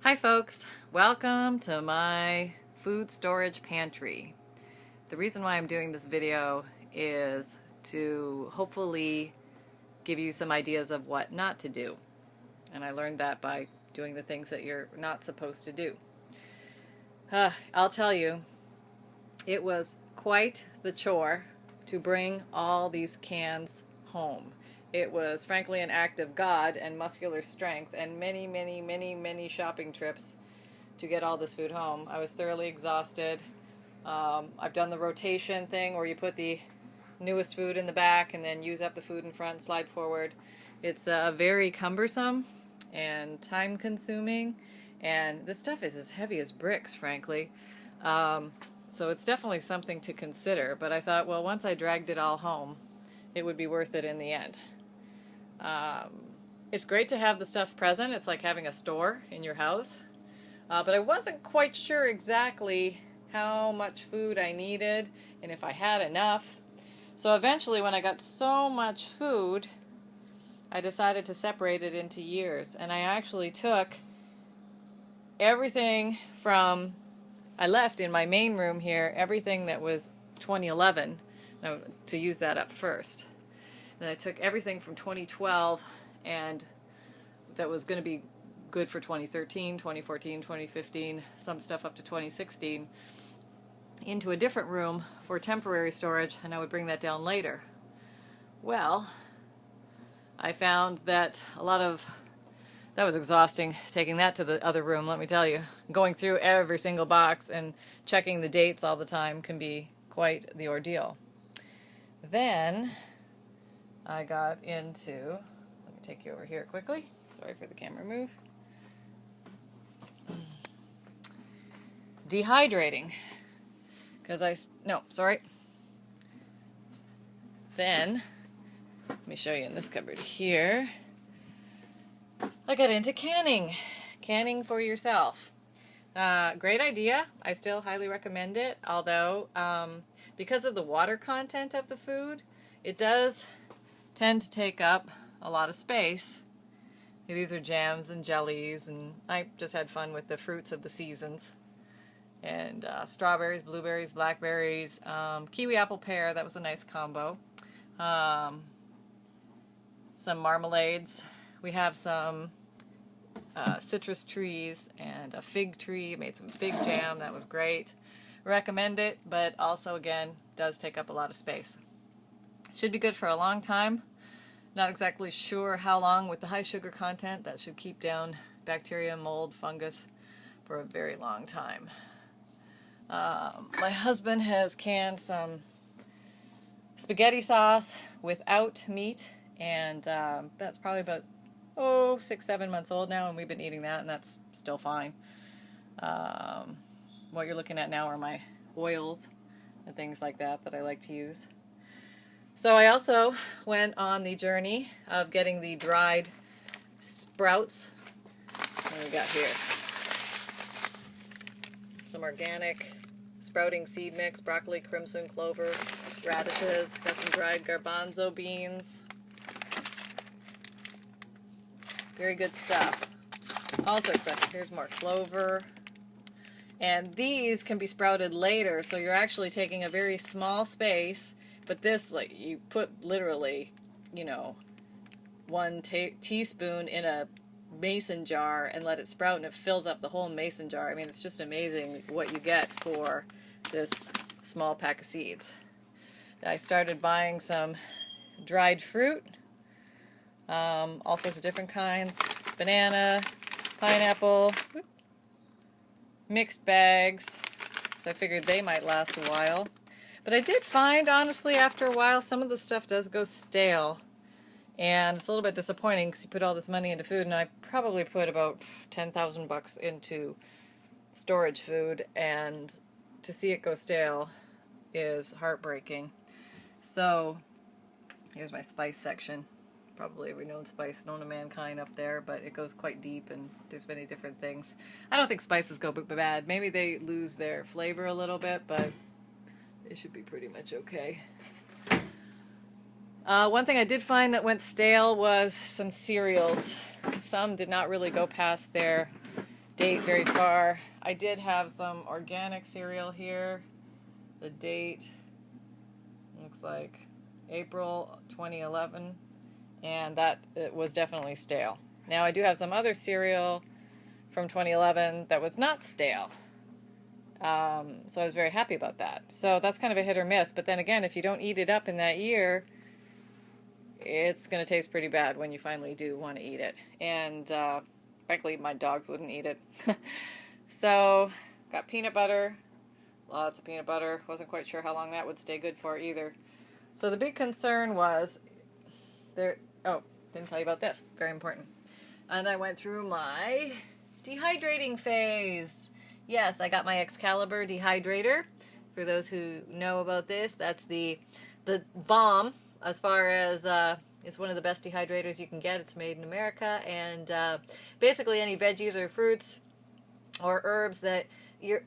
Hi folks, welcome to my food storage pantry. The reason why I'm doing this video is to hopefully give you some ideas of what not to do. And I learned that by doing the things that you're not supposed to do. I'll tell you, it was quite the chore to bring all these cans home. It was frankly an act of God and muscular strength and many shopping trips to get all this food home. I was thoroughly exhausted. I've done the rotation thing where you put the newest food in the back and then use up the food in front and slide forward. It's very cumbersome and time consuming, and this stuff is as heavy as bricks, frankly. So it's definitely something to consider, but I thought, well, once I dragged it all home, it would be worth it in the end. It's great to have the stuff present. It's like having a store in your house. But I wasn't quite sure exactly how much food I needed and if I had enough. So eventually, when I got so much food, I decided to separate it into years. And I actually took everything from, I left in my main room here, everything that was 2011, to use that up first. Then I took everything from 2012 and that was going to be good for 2013, 2014, 2015, some stuff up to 2016, into a different room for temporary storage, and I would bring that down later. Well, I found that that was exhausting, taking that to the other room, let me tell you. Going through every single box and checking the dates all the time can be quite the ordeal. Then I got into, let me take you over here quickly. Sorry for the camera move. Dehydrating. Then, let me show you in this cupboard here. I got into canning. Canning for yourself. Great idea. I still highly recommend it, although because of the water content of the food, it does tend to take up a lot of space. These are jams and jellies, and I just had fun with the fruits of the seasons. And strawberries, blueberries, blackberries, kiwi, apple, pear, that was a nice combo. Some marmalades. We have some citrus trees and a fig tree. Made some fig jam, that was great. Recommend it, but also again, does take up a lot of space. Should be good for a long time. Not exactly sure how long with the high sugar content. That should keep down bacteria, mold, fungus for a very long time. My husband has canned some spaghetti sauce without meat, and that's probably about 6-7 months old now, and we've been eating that, and that's still fine. What you're looking at now are my oils and things like that I like to use. So I also went on the journey of getting the dried sprouts. What do we got here? Some organic sprouting seed mix, broccoli, crimson clover, radishes. Got some dried garbanzo beans. Very good stuff. Also, here's more clover. And these can be sprouted later, so you're actually taking a very small space. But this, like, you put literally, 1 teaspoon in a mason jar and let it sprout, and it fills up the whole mason jar. I mean, it's just amazing what you get for this small pack of seeds. I started buying some dried fruit, all sorts of different kinds, banana, pineapple, mixed bags, so I figured they might last a while. But I did find, honestly, after a while, some of the stuff does go stale. And it's a little bit disappointing because you put all this money into food, and I probably put about 10,000 bucks into storage food, and to see it go stale is heartbreaking. So, here's my spice section. Probably every known spice known to mankind up there, but it goes quite deep, and there's many different things. I don't think spices go bad. Maybe they lose their flavor a little bit, but it should be pretty much okay. One thing I did find that went stale was some cereals. Some did not really go past their date very far. I did have some organic cereal here. The date looks like April 2011, and that it was definitely stale. Now I do have some other cereal from 2011 that was not stale. So I was very happy about that. So that's kind of a hit or miss. But then again, if you don't eat it up in that year, it's going to taste pretty bad when you finally do want to eat it. And frankly, my dogs wouldn't eat it. So got peanut butter, lots of peanut butter. Wasn't quite sure how long that would stay good for either. So the big concern was there. Oh, didn't tell you about this. Very important. And I went through my dehydrating phase. Yes, I got my Excalibur dehydrator. For those who know about this, that's the bomb as far as it's one of the best dehydrators you can get. It's made in America, and basically any veggies or fruits or herbs that you're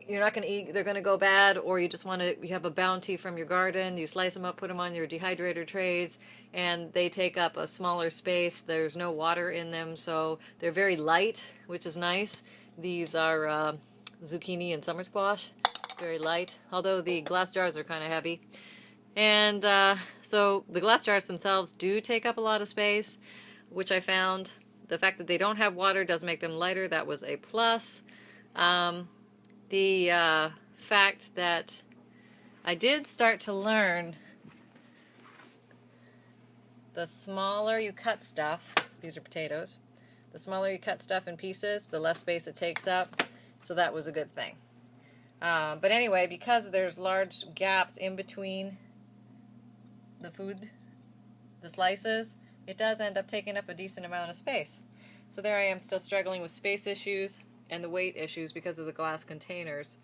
not going to eat, they're going to go bad, or you just want to, you have a bounty from your garden, you slice them up, put them on your dehydrator trays, and they take up a smaller space. There's no water in them, so they're very light, which is nice. These are zucchini and summer squash, very light, although the glass jars are kind of heavy. And so the glass jars themselves do take up a lot of space, which I found. The fact that they don't have water does make them lighter. That was a plus. The fact that I did start to learn the smaller you cut stuff, these are potatoes, the smaller you cut stuff in pieces, the less space it takes up, so that was a good thing. But anyway, because there's large gaps in between the slices, it does end up taking up a decent amount of space. So there I am, still struggling with space issues and the weight issues because of the glass containers.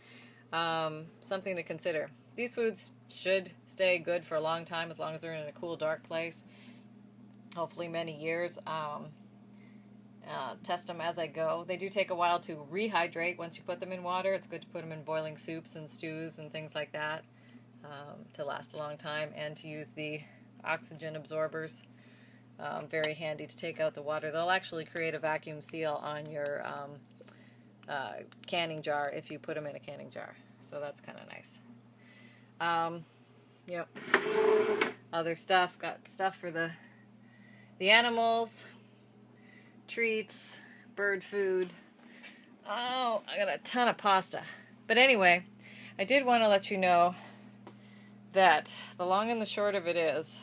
Something to consider. These foods should stay good for a long time, as long as they're in a cool, dark place. Hopefully many years. Test them as I go. They do take a while to rehydrate once you put them in water. It's good to put them in boiling soups and stews and things like that to last a long time, and to use the oxygen absorbers. Very handy to take out the water. They'll actually create a vacuum seal on your canning jar if you put them in a canning jar. So that's kind of nice. Yep. Other stuff. Got stuff for the animals. Treats. Bird food. Oh, I got a ton of pasta. But anyway, I did want to let you know that the long and the short of it is,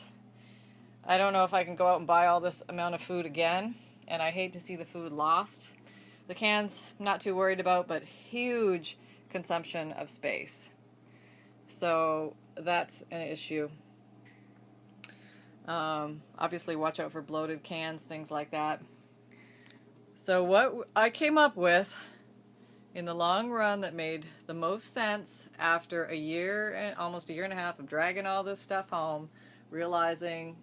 I don't know if I can go out and buy all this amount of food again, and I hate to see the food lost. The cans, I'm not too worried about, but huge consumption of space. So that's an issue. Obviously watch out for bloated cans, things like that. So what I came up with in the long run that made the most sense after a year and almost a year and a half of dragging all this stuff home, realizing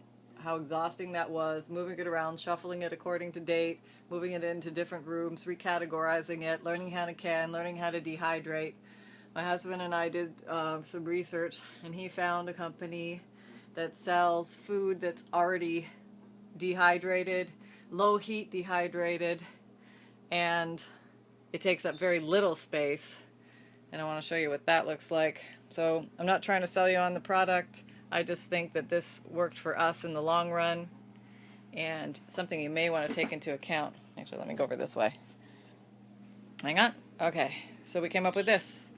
how exhausting that was, moving it around, shuffling it according to date, moving it into different rooms, recategorizing it, learning how to can, learning how to dehydrate. My husband and I did some research, and he found a company that sells food that's already dehydrated, low heat dehydrated, and it takes up very little space. And I want to show you what that looks like. So I'm not trying to sell you on the product. I just think that this worked for us in the long run, and something you may want to take into account. Actually, let me go over this way. Hang on. Okay, so we came up with this.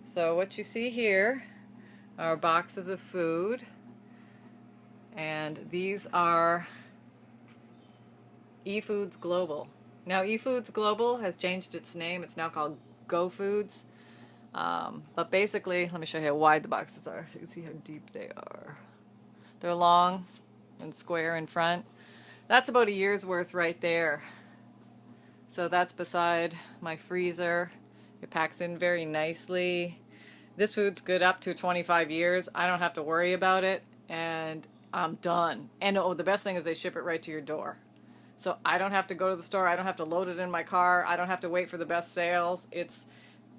So what you see here are boxes of food, and these are GOFoods Global. Now GOFoods Global has changed its name. It's now called GOFoods. But basically, let me show you how wide the boxes are so you can see how deep they are. They're long and square in front. That's about a year's worth right there. So that's beside my freezer. It packs in very nicely. This food's good up to 25 years. I don't have to worry about it, and I'm done. And oh, the best thing is they ship it right to your door. So I don't have to go to the store. I don't have to load it in my car. I don't have to wait for the best sales. It's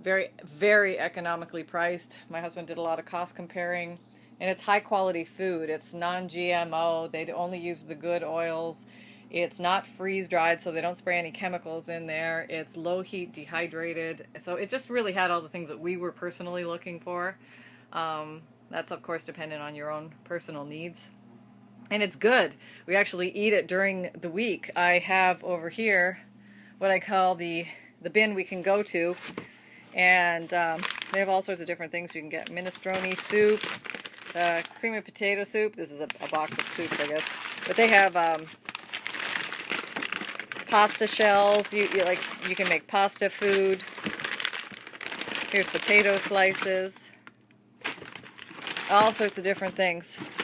very, very economically priced. My husband did a lot of cost comparing, and it's high quality food. It's non-GMO. They only use the good oils. It's not freeze-dried, so they don't spray any chemicals in there. It's low-heat dehydrated. So it just really had all the things that we were personally looking for. That's, of course, dependent on your own personal needs. And it's good. We actually eat it during the week. I have over here what I call the bin we can go to. And they have all sorts of different things. You can get minestrone soup, cream and potato soup. This is a box of soups, I guess. But they have pasta shells. You can make pasta food. Here's potato slices. All sorts of different things.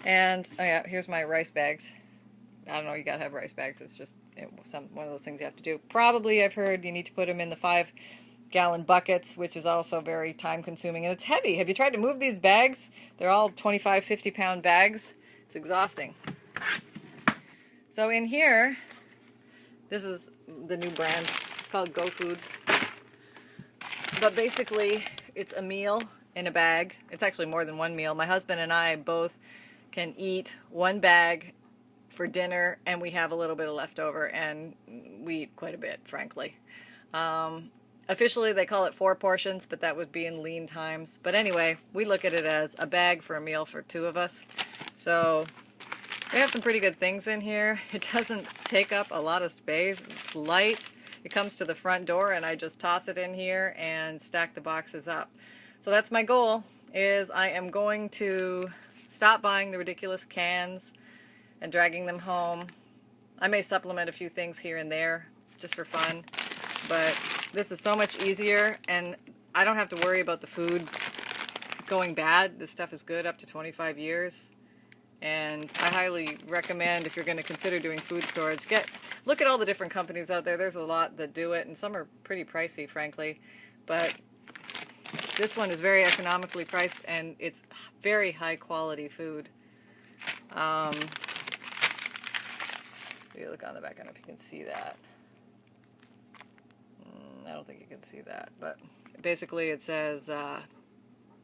And oh yeah, here's my rice bags. I don't know, you gotta have rice bags. It's just one of those things you have to do. Probably I've heard you need to put them in the 5-gallon buckets, which is also very time consuming, and it's heavy. Have you tried to move these bags? They're all 25, 50-pound bags. It's exhausting. So in here, this is the new brand. It's called GOFoods. But basically, it's a meal in a bag. It's actually more than one meal. My husband and I both can eat one bag for dinner, and we have a little bit of leftover, and we eat quite a bit, frankly. Officially, they call it 4 portions, but that would be in lean times. But anyway, we look at it as a bag for a meal for 2 of us. So they have some pretty good things in here. It doesn't take up a lot of space. It's light. It comes to the front door, and I just toss it in here and stack the boxes up. So that's my goal, is I am going to stop buying the ridiculous cans and dragging them home. I may supplement a few things here and there just for fun, but this is so much easier, and I don't have to worry about the food going bad. This stuff is good up to 25 years, and I highly recommend, if you're going to consider doing food storage, look at all the different companies out there. There's a lot that do it, and some are pretty pricey, frankly, but this one is very economically priced, and it's very high quality food. You look on the back, I don't know if you can see that. I don't think you can see that, but basically it says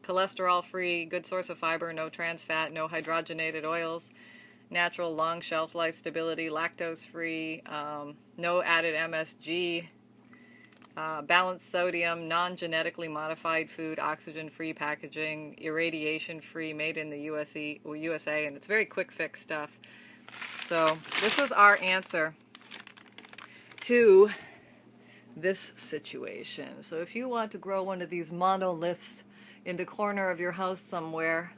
cholesterol free, good source of fiber, no trans fat, no hydrogenated oils, natural long shelf life stability, lactose free, no added MSG, balanced sodium, non-genetically modified food, oxygen-free packaging, irradiation-free, made in the USA, and it's very quick fix stuff. So this was our answer to this situation. So if you want to grow one of these monoliths in the corner of your house somewhere,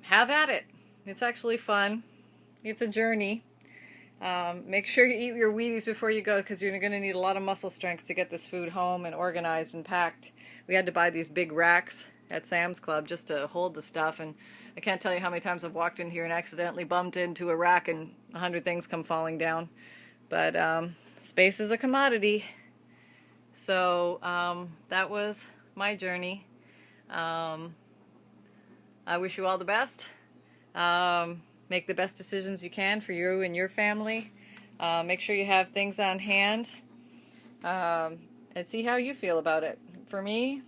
have at it. It's actually fun. It's a journey. Make sure you eat your Wheaties before you go, because you're going to need a lot of muscle strength to get this food home and organized and packed. We had to buy these big racks at Sam's Club just to hold the stuff, and I can't tell you how many times I've walked in here and accidentally bumped into a rack and 100 things come falling down. But space is a commodity. So that was my journey. I wish you all the best. Make the best decisions you can for you and your family. Make sure you have things on hand, and see how you feel about it. For me,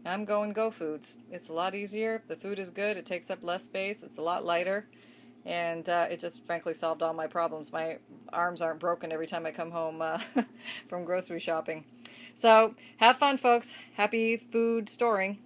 I'm going GOFoods. It's a lot easier. The food is good. It takes up less space. It's a lot lighter. And it just frankly solved all my problems. My arms aren't broken every time I come home from grocery shopping. So have fun, folks. Happy food storing.